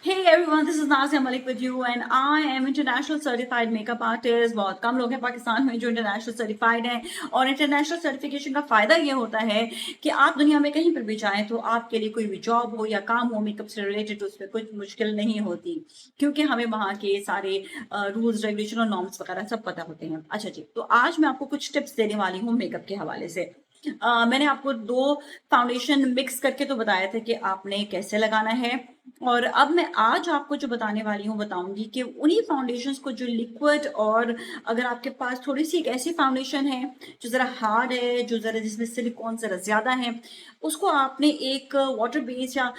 Hey everyone, this is Nazia Malik with you and I am international certified makeup artist। बहुत कम लोग हैं पाकिस्तान में जो इंटरनेशनल सर्टिफाइड हैं और इंटरनेशनल सर्टिफिकेशन का फ़ायदा ये होता है कि आप दुनिया में कहीं पर भी जाएं तो आपके लिए कोई भी जॉब हो या काम हो मेकअप से रिलेटेड तो उसमें कुछ मुश्किल नहीं होती, क्योंकि हमें वहाँ के सारे रूल्स रेगुलेशन और नॉर्म्स वगैरह सब पता होते हैं। अच्छा जी, तो आज मैं आपको कुछ टिप्स देने वाली हूँ मेकअप के हवाले से। मैंने आपको 2 फाउंडेशन मिक्स करके तो बताया था कि आपने कैसे लगाना है, और अब मैं आज आपको जो बताने वाली हूँ बताऊंगी कि उन्हीं फाउंडेशंस को जो लिक्विड, और अगर आपके पास थोड़ी सी एक ऐसी फाउंडेशन है जो ज़रा हार्ड है, जो ज़रा जिसमें सिलिकॉन ज़रा ज़्यादा है, उसको आपने एक वाटर बेस या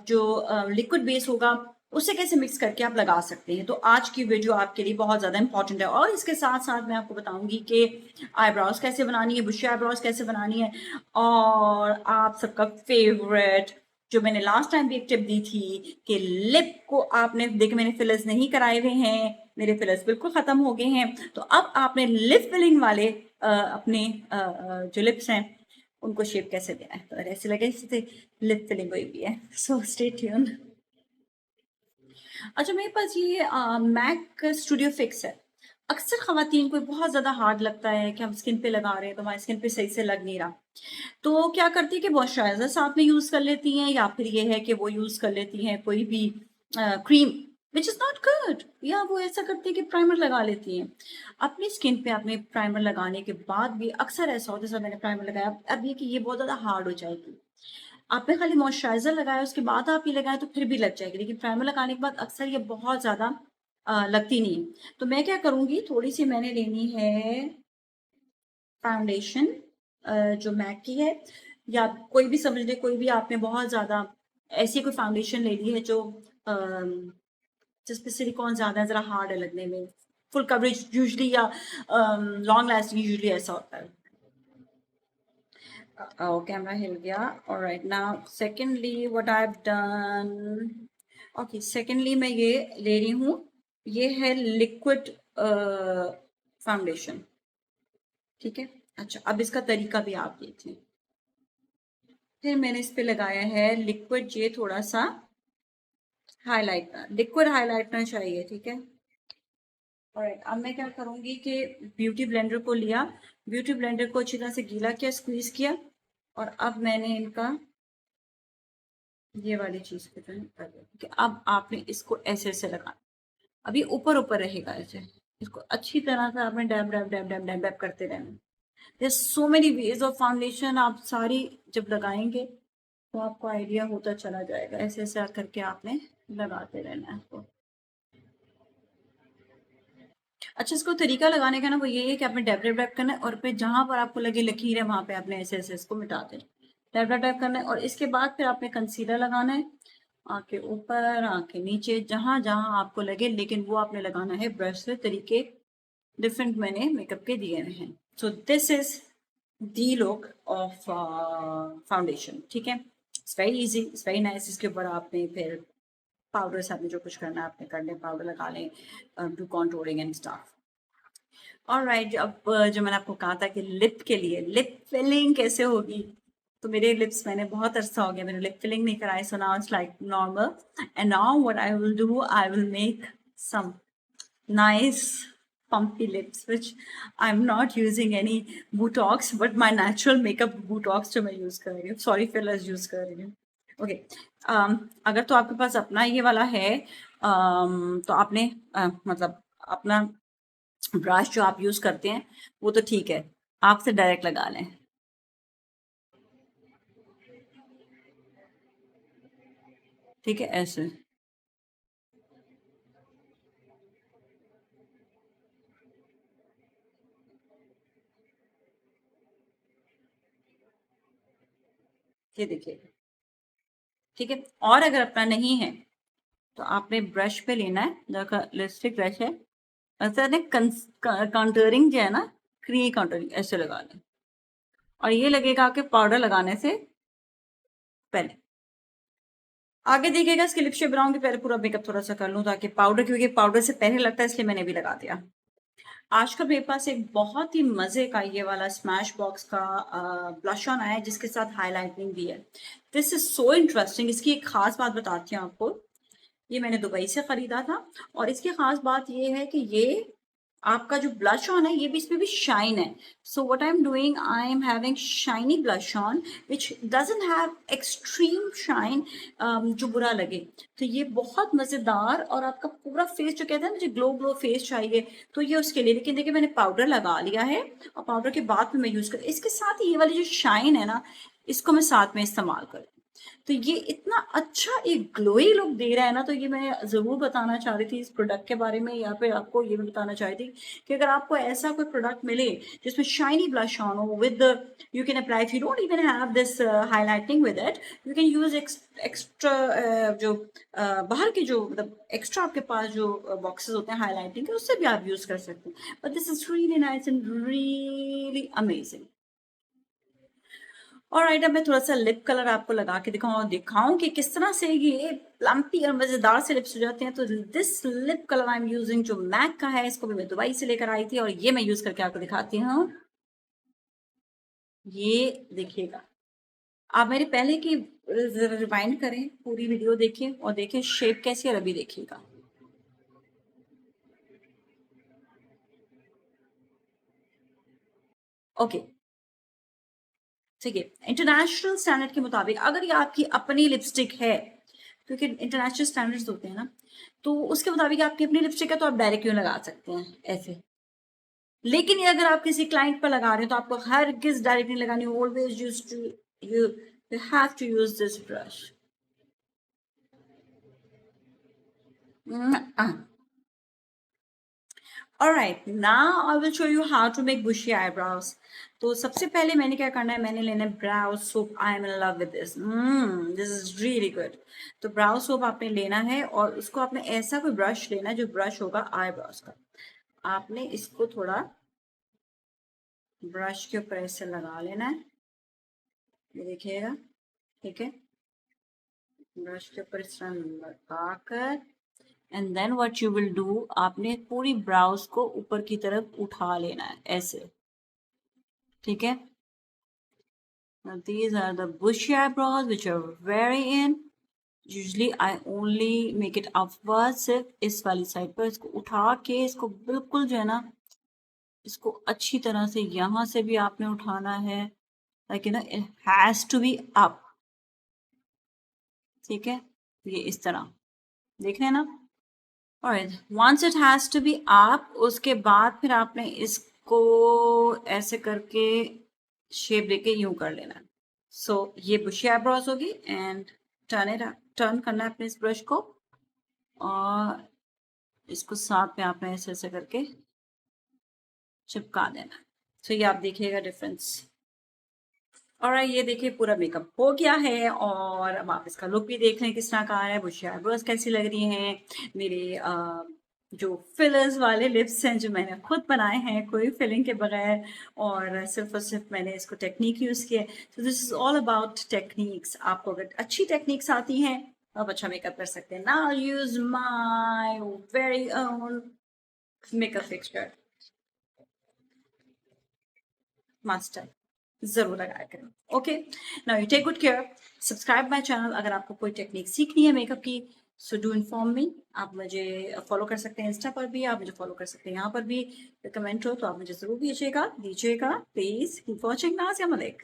जो लिक्विड बेस होगा उससे कैसे मिक्स करके आप लगा सकते हैं। तो आज की वीडियो आपके लिए बहुत ज़्यादा इंपॉर्टेंट है, और इसके साथ साथ मैं आपको बताऊंगी कि आईब्रोज कैसे बनानी है, बुशी आईब्रोज कैसे बनानी है, और आप सबका फेवरेट जो मैंने लास्ट टाइम भी एक टिप दी थी कि लिप को आपने देखे, मैंने फिलर्स नहीं कराए हुए हैं, मेरे फिलर्स बिल्कुल खत्म हो गए हैं, तो अब आपने लिप फिलिंग वाले अपने जो लिप्स हैं उनको शेप कैसे देना है। तो ऐसे लगे जैसे लिप फिलिंग हुई भी है। So stay tune. अच्छा, मेरे पास ये मैक स्टूडियो फिक्स है। अक्सर खवातीन को बहुत ज़्यादा हार्ड लगता है कि हम स्किन पे लगा रहे हैं तो हमारी स्किन पे सही से लग नहीं रहा, तो क्या करती है कि मॉइस्चराइजर साथ में यूज़ कर लेती हैं, या फिर ये है कि वो यूज़ कर लेती हैं कोई भी cream which is not good, या वो ऐसा करती है कि प्राइमर लगा लेती हैं। अपनी स्किन पे आपने प्राइमर लगाने के बाद भी अक्सर ऐसा होता है, जैसे मैंने प्राइमर लगाया, अब ये कि ये बहुत ज़्यादा हार्ड हो जाएगी। आपने खाली मॉइस्चराइजर लगाया उसके बाद आप ये लगाएं तो फिर भी लग जाएगी, लेकिन प्राइमर लगाने के बाद अक्सर ये बहुत ज़्यादा लगती नहीं है। तो मैं क्या करूँगी, थोड़ी सी मैंने लेनी है फाउंडेशन जो मैक की है, या कोई भी समझ ले, कोई भी आपने बहुत ज़्यादा ऐसी कोई फाउंडेशन ले ली है जो जिस पे सिलिकॉन ज़्यादा है, ज़रा हार्ड है लगने में, फुल कवरेज यूजली या लॉन्ग लास्टिंग यूजली ऐसा होता है। कैमरा हिल गया। Alright, now secondly what I have done, okay, secondly मैं ये ले रही हूँ, ये है लिक्विड फाउंडेशन। ठीक है, अच्छा, अब इसका तरीका भी आप देखिए। फिर मैंने इस पे लगाया है लिक्विड, ये थोड़ा सा हाईलाइटनर, लिक्विड हाईलाइटनर चाहिए, ठीक है। ऑलराइट, अब मैं क्या करूंगी कि ब्यूटी ब्लेंडर को लिया, ब्यूटी ब्लेंडर को अच्छी तरह से गीला किया, स्क्वीज किया, और अब मैंने इनका ये वाली चीज को जो है कर दिया, ठीक है। अब आपने इसको ऐसे ऐसे लगाना, अभी ऊपर ऊपर रहेगा ऐसे, इसको अच्छी तरह से आपने dab dab dab dab dab dab करते रहना। There's so many ways of foundation, आप सारी जब लगाएंगे तो आपको आइडिया होता चला जाएगा, ऐसे ऐसे करके आपने लगाते रहना है इसको। अच्छा, इसको तरीका लगाने का ना वो ये है कि आपने डैब डैब डैब करना है, और फिर जहां पर आपको लगे लकीर है वहां पे आपने ऐसे ऐसे इसको मिटा देना, डैब डैब डैब करना है, और इसके बाद फिर आपने कंसीलर लगाना है, आंखें ऊपर आंखें नीचे जहां जहां आपको लगे, लेकिन वो आपने लगाना है ब्रश से। तरीके डिफरेंट मैंने मेकअप के दिए हुए हैं। So this is the look of foundation, ठीक है। It's very easy, it's very nice. इसके ऊपर आपने फिर पाउडर से आपने जो कुछ करना है आपने कर लें, पाउडर लगा लें, do contouring and stuff. Alright, अब जो मैंने आपको कहा था कि लिप के लिए लिप फिलिंग कैसे होगी, तो मेरे लिप्स, मैंने बहुत अरसा हो गया मैंने लिप फिलिंग नहीं कराई, so now it's like normal. And now what I will do, I will make some nice pumpy lips, which I'm not using any Botox, but my natural makeup Botox जो मैं use कर रही हूँ, sorry fillers use कर रही हूँ। Okay, अगर तो आपके पास अपना ये वाला है, तो आपने मतलब अपना ब्रश जो आप यूज करते हैं वो तो ठीक है, आप से डायरेक्ट लगा लें। ठीक है, ऐसे। ये देखिए, ठीक है। और अगर अपना नहीं है तो आपने ब्रश पे लेना है, जो लिपस्टिक ब्रश है, ऐसे ने काउंटरिंग जो है ना, क्री काउंटरिंग ऐसे लगा लें, और ये लगेगा आपके पाउडर लगाने से पहले। आगे देखिएगा इसकी लिप शेप बनाऊंगी, पहले पूरा मेकअप थोड़ा सा कर लूं ताकि पाउडर, क्योंकि पाउडर से पहले लगता है इसलिए मैंने भी लगा दिया। आजकल मेरे पास एक बहुत ही मजे का ये वाला स्मैश बॉक्स का ब्लश ऑन आया है जिसके साथ हाईलाइटनिंग भी है। This is so interesting. इसकी एक खास बात बताती हूँ आपको, ये मैंने दुबई से खरीदा था और इसकी खास बात ये है कि ये आपका जो ब्लश ऑन है ये भी इसमें भी शाइन है. So what I am doing, I am having shiny blush on which doesn't have extreme shine जो बुरा लगे. तो ये बहुत मज़ेदार और आपका पूरा फेस जो कहते हैं ना मुझे ग्लो ग्लो फेस चाहिए तो ये उसके लिए. लेकिन देखिए मैंने पाउडर लगा लिया है और पाउडर के बाद में मैं यूज़ कर इसके साथ ये वाली जो शाइन है ना इसको मैं साथ में इस्तेमाल कर. तो ये इतना अच्छा एक ग्लोई लुक दे रहा है ना, तो ये मैं ज़रूर बताना चाह रही थी इस प्रोडक्ट के बारे में, या फिर आपको ये भी बताना चाह रही थी कि अगर आपको ऐसा कोई प्रोडक्ट मिले जिसमें शाइनी ब्लश ऑन हो with you can apply, if you don't even have this highlighting with it, you can use extra जो बाहर के जो मतलब एक्स्ट्रा आपके पास जो बॉक्सेस होते हैं हाईलाइटिंग के उससे भी आप यूज कर सकते हैं. But this is really nice and really amazing. और राइट, अब मैं थोड़ा सा लिप कलर आपको लगा के दिखाऊं और दिखाऊं कि किस तरह से ये प्लम्पी और मजेदार से लिप्स हो जाते हैं. तो this lip colour I am using जो मैक का है, इसको भी मैं दुबई से लेकर आई थी और ये मैं यूज करके आपको दिखाती हूँ. ये देखिएगा, आप मेरे पहले की रिवाइंड करें, पूरी वीडियो देखें और देखें शेप कैसी है. अभी देखिएगा, ओके ठीक है. इंटरनेशनल स्टैंडर्ड के मुताबिक अगर ये आपकी अपनी लिपस्टिक है, क्योंकि इंटरनेशनल स्टैंडर्ड्स होते हैं ना, तो उसके मुताबिक आपकी अपनी लिपस्टिक है तो आप डायरेक्ट यूं लगा सकते हैं ऐसे. लेकिन ये अगर आप किसी क्लाइंट पर लगा रहे हो तो आपको हर किस डायरेक्ट नहीं लगानी, always use to you you have to use this brush. Alright, now I will show you how to make bushy eyebrows. तो सबसे पहले मैंने क्या करना है, मैंने लेना है brow soap. I am in love with this, this is really good. तो ब्राउ सोप आपने लेना है और उसको आपने ऐसा कोई ब्रश लेना है जो ब्रश होगा आईब्रोज का. आपने इसको थोड़ा ब्रश के ऊपर ऐसे लगा लेना है, ये देखिएगा, ठीक है. ब्रश के ऊपर इस तरह लगाकर and then what you will do, आपने पूरी ब्राउज को ऊपर की तरफ उठा लेना है ऐसे, ठीक है. Now these are the bushy eyebrows which are very in. Usually I only make it upwards. सिर्फ इस वाली साइड पर इसको उठा के इसको बिल्कुल जो है ना, इसको अच्छी तरह से यहाँ से भी आपने उठाना है, like you know it has to be up, ठीक है. ये इस तरह देख रहे हैं ना. और once it has to be up, उसके बाद फिर आपने इसको ऐसे करके शेप देके यूं कर लेना है. सो ये बुशी आईब्रोज होगी एंड टर्न करना है अपने इस ब्रश को और इसको साथ में आपने ऐसे ऐसे करके चिपका देना. सो ये आप देखिएगा डिफरेंस. और ये देखिए पूरा मेकअप हो गया है और अब आप इसका लुक भी देख लें किस तरह का आ रहा है. बुशी आईब्रोज कैसी लग रही हैं. मेरे जो फिलर्स वाले लिप्स हैं जो मैंने खुद बनाए हैं कोई फिलिंग के बगैर, और सिर्फ मैंने इसको टेक्निक यूज़ किया है. तो this is all about techniques. आपको अगर अच्छी टेक्निक्स आती हैं तो आप अच्छा मेकअप कर सकते हैं. Now use my very own makeup fixture master, जरूर लगाया करें. Okay, now you take good care. Subscribe my channel. अगर आपको कोई टेक्निक सीखनी है मेकअप की, सो डू इन्फॉर्म मी. आप मुझे फॉलो कर सकते हैं इंस्टा पर भी, आप मुझे फॉलो कर सकते हैं यहाँ पर भी. कमेंट हो तो आप मुझे जरूर दीजिएगा. Please keep watching Nazia Malik.